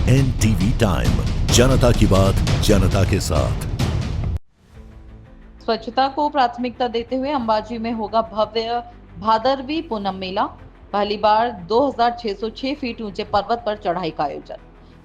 NTV time, जनता की बात जनता के साथ। स्वच्छता को प्राथमिकता देते हुए अंबाजी में होगा भव्य भादरवी पूनम मेला। पहली बार 2606 फीट ऊंचे पर्वत पर चढ़ाई का आयोजन।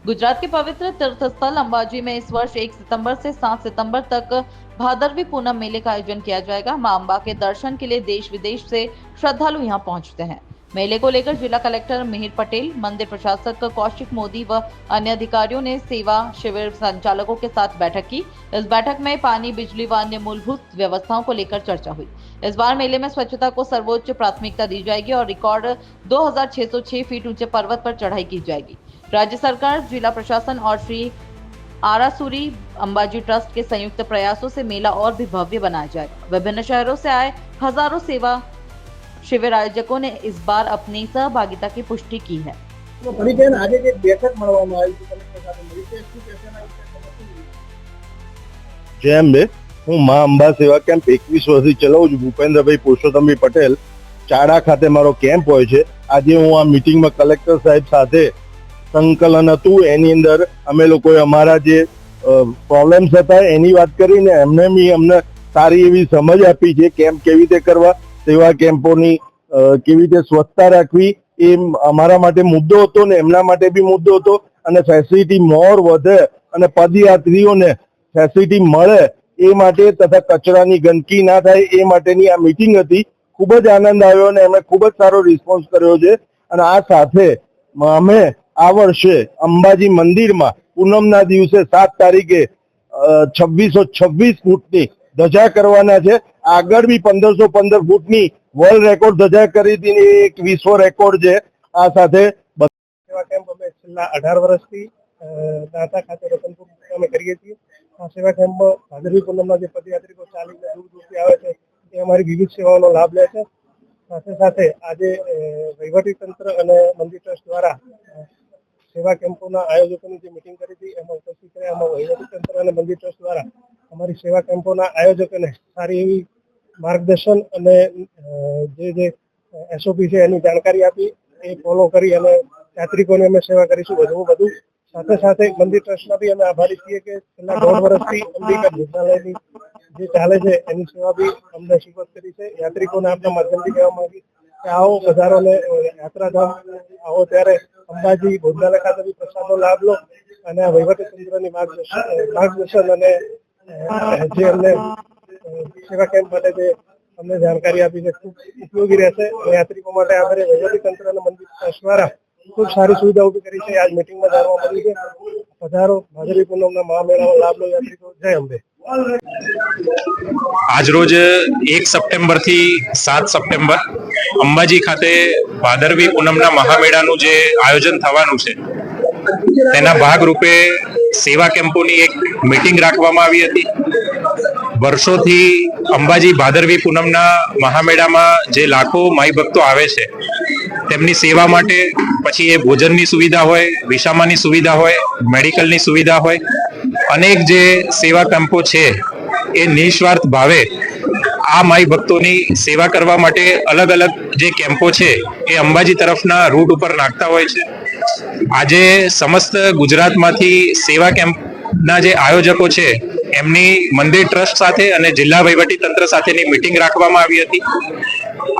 गुजरात के पवित्र तीर्थ स्थल अंबाजी में इस वर्ष 1 सितंबर से 7 सितंबर तक भादरवी पूनम मेले का आयोजन किया जाएगा। मां अंबा के दर्शन के लिए देश विदेश से श्रद्धालु यहां पहुंचते हैं। मेले को लेकर जिला कलेक्टर मिहिर पटेल, मंदिर प्रशासक कौशिक मोदी व अन्य अधिकारियों ने सेवा शिविर संचालकों के साथ बैठक की। इस बैठक में पानी, बिजली व अन्य मूलभूत व्यवस्थाओं को लेकर चर्चा हुई। इस बार मेले में स्वच्छता को सर्वोच्च प्राथमिकता दी जाएगी और रिकॉर्ड 2606 फीट ऊंचे पर्वत पर चढ़ाई की जाएगी। राज्य सरकार, जिला प्रशासन और श्री आरासुरी अंबाजी ट्रस्ट के संयुक्त प्रयासों से मेला और भी भव्य बनाया जाएगा। विभिन्न शहरों से आए हजारों सेवा शिविर आयोजकों ने इस बार अपनी सहभागिता की पुष्टि की है। जय अंबे, हूँ मां अंबा सेवा केम्प 21 વર્ષથી ચલાવું છું। ભૂપેન્દ્રભાઈ પુરુષોત્તમભાઈ પટેલ ચાડા ખાતે મારો કેમ્પ હોય છે। આજે હું આ મીટિંગમાં કલેક્ટર સાહેબ સાથે સંકલન હતું, એની અંદર અમે લોકોએ અમારા જે પ્રોબ્લેમ્સ હતા એની વાત કરીને એમને બી અમને સારી એવી સમજ આપી છે કેમ્પ કેવી રીતે કરવા, સેવા કેમ્પોની કેવી રીતે સ્વચ્છતા રાખવી એ અમારા માટે મુદ્દો હતો ને એમના માટે બી મુદ્દો હતો। અને ફેસિલિટી મોર વધે અને પદયાત્રીઓને ફેસિલિટી મળે એ માટે તથા કચરાની ગંદકી ના થાય એ માટેની આ મીટિંગ હતી। ખૂબ જ આનંદ આવ્યો અને એમણે ખૂબ જ સારો રિસ્પોન્સ કર્યો છે। અને આ સાથે અમે આ વર્ષે અંબાજી મંદિરમાં પૂનમના દિવસે 7 તારીખે 2626 ફૂટની ધજા કરવાના છે। આગળ બી 1515 ફૂટની વર્લ્ડ રેકોર્ડ ધજા કરી હતી, એક વિશ્વ રેકોર્ડ છે। આ સાથે સેવા કેમ્પ અમે છેલ્લા 18 વર્ષથી દાતા ખાતે રતનપુર અમે કરીએ છીએ। આ સેવા કેમ્પમાં ભાદરવી પૂનમના જે પદયાત્રીઓ ચાલીને દૂર દૂરથી આવે છે એ અમારી વિવિધ સેવાઓનો લાભ લે છે। સાથે સાથે આજે વહીવટી તંત્ર અને મંદિર ટ્રસ્ટ દ્વારા સેવા કેમ્પોના આયોજકોની જે મીટિંગ કરી હતી એમાં ઉપસ્થિત રહ્યા એમાં વહીવટી તંત્ર અને મંદિર ટ્રસ્ટ દ્વારા અમારી સેવા કેમ્પોના આયોજકોને સારી એવી માર્ગદર્શન અને જે એસઓપી છે એની જાણકારી આપી, એ ફોલો કરી અને યાત્રિકોને અમે સેવા કરીશું વધુ। સાથે સાથે મંદિર ટ્રસ્ટના બી અમે આભારી છીએ કે છેલ્લા 1.5 વર્ષથી અંબિકા ભોજનાલયની જે ચાલે છે એની સેવા બી અમને સુપરત કરી છે। યાત્રિકોને આપણા માધ્યમથી કહેવા માંગી કે આવો પધારોને યાત્રાધામ આવો ત્યારે અંબાજી ભોજનાલય ખાતે બી પ્રસાદનો લાભ લો અને આ વહીવટી તંત્રની માર્ગદર્શન અને જે અમને સેવા કેમ્પ માટે જે અમને જાણકારી આપી છે ખૂબ ઉપયોગી રહેશે। યાત્રિકો માટે આપણે વહીવટી તંત્ર અને મંદિર ટ્રસ્ટ દ્વારા ખૂબ સારી સુવિધા ઉભી કરી છે। આજ મીટિંગમાં જાણવા મળ્યું છે। પધારો, ભાદરવી પૂનમના મહામેળાનો લાભ લો યાત્રિકો। જય અંબે। આજ રોજ 1 સપ્ટેમ્બર થી 7 સપ્ટેમ્બર અંબાજી ખાતે ભાદરવી પૂનમના મહામેળાનું જે આયોજન થવાનું છે તેના ભાગરૂપે સેવા કેમ્પોની એક મીટિંગ રાખવામાં આવી હતી। વર્ષોથી અંબાજી ભાદરવી પૂનમના મહામેળામાં જે લાખો માઈ ભક્તો આવે છે તેમની સેવા માટે, પછી એ ભોજનની સુવિધા હોય, વિસામાની સુવિધા હોય, મેડિકલની સુવિધા હોય, અનેક જે સેવા કેમ્પો છે એ નિસ્વાર્થ ભાવે આ માઈ ભક્તોની સેવા કરવા માટે અલગ અલગ જે કેમ્પો છે એ અંબાજી તરફના રૂટ ઉપર નાખતા હોય છે। આજે સમસ્ત ગુજરાતમાંથી સેવા કેમ્પના જે આયોજકો છે એમની મંદિર ટ્રસ્ટ સાથે અને જિલ્લા વહીવટી તંત્ર સાથેની મીટિંગ રાખવામાં આવી હતી।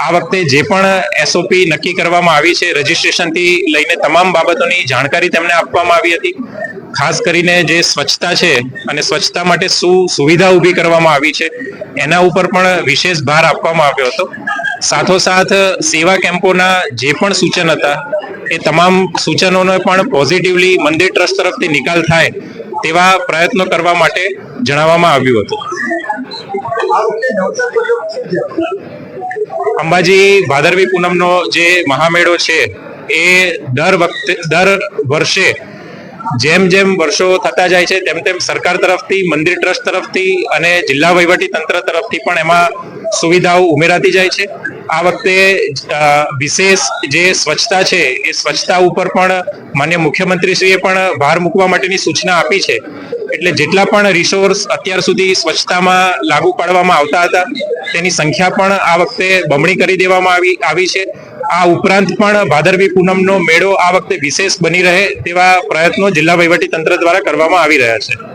આ વખતે જે પણ એસઓપી નક્કી કરવામાં આવી છે, રજીસ્ટ્રેશનથી લઈને તમામ બાબતોની જાણકારી તેમને આપવામાં આવી હતી। ખાસ કરીને જે સ્વચ્છતા છે અને સ્વચ્છતા માટે શું સુવિધા ઊભી કરવામાં આવી છે એના ઉપર પણ વિશેષ ભાર આપવામાં આવ્યો હતો। સાથોસાથ સેવા કેમ્પોના જે પણ સૂચન હતા એ તમામ સૂચનોનો પણ પોઝિટિવલી મંદિર ટ્રસ્ટ તરફથી નિકાલ થાય તેવા પ્રયત્નો કરવા માટે જણાવવામાં આવ્યું હતું। અંબાજી ભાદરવી પૂનમનો જે મહામેળો છે એ દર વર્ષે જેમ જેમ વર્ષો થતા જાય છે તેમ તેમ સરકાર તરફથી, મંદિર ટ્રસ્ટ તરફથી અને જિલ્લા વહીવટી તંત્ર તરફથી પણ એમાં સુવિધાઓ ઉમેરાતી જાય છે। આ વખતે વિશેષ જે સ્વચ્છતા છે એ સ્વચ્છતા ઉપર પણ માન્ય મુખ્યમંત્રીશ્રીએ પણ ભાર મૂકવા માટેની સૂચના આપી છે। એટલે જેટલા પણ રિસોર્સ અત્યાર સુધી સ્વચ્છતામાં લાગુ પાડવામાં આવતા હતા તેની સંખ્યા પણ આ વખતે બમણી કરી દેવામાં આવી છે। આ ઉપરાંત પણ ભાદરવી પૂનમનો મેળો આ વખતે વિશેષ બની રહે તેવા પ્રયત્નો જિલ્લા વહીવટી તંત્ર દ્વારા કરવામાં આવી રહ્યા છે.